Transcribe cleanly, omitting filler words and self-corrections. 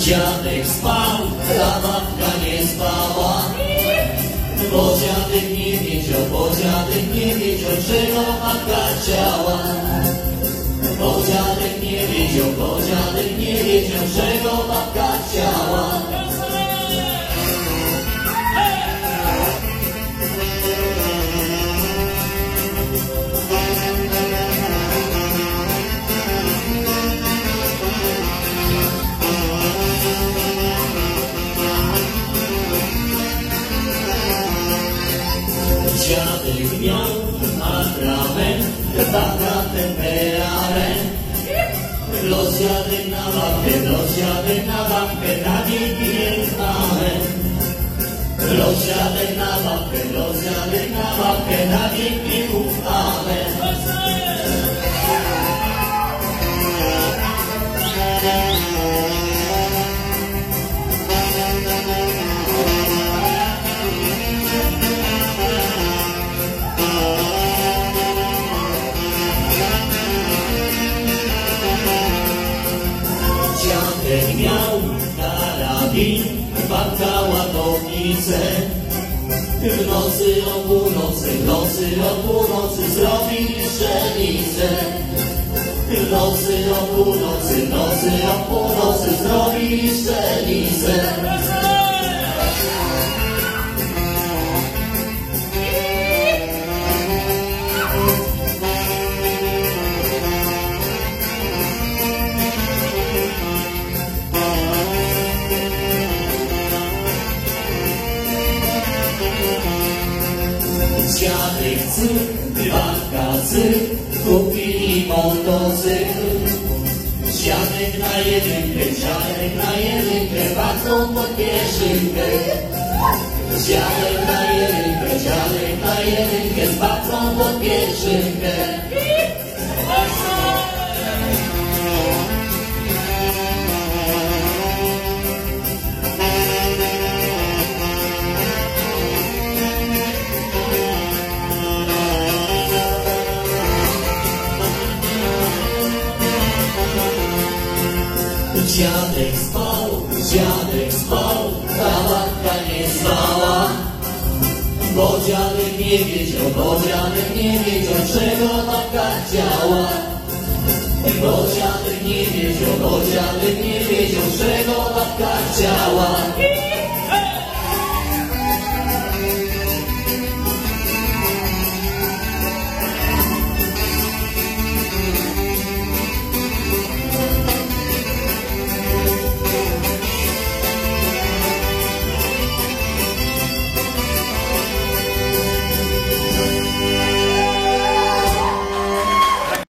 Dziadek spał, ta babka nie spała. Bo dziadek nie wiedział, czego babka chciała. Bo dziadek nie wiedział, czego babka chciała. Dziadek miał atrament, babka temperament. Los dziadek na babkę, na wielki amen. Los dziadek na babkę, na wielki amen. Dziadek miał karabin, babka ładownicę. W nocy o północy zrobili strzelnicę. W nocy o północy zrobili strzelnicę. Dziadek cyk, babka cyk, kupili motocykl. Dziadek na jedynkę, babką pod pieszynkę. Dziadek na jedynkę, z babką pod pieszynkę. Dziadek spał, ta babka nie spała. Bo dziadek nie wiedział, czego babka chciała. Bo dziadek nie wiedział, czego babka chciała.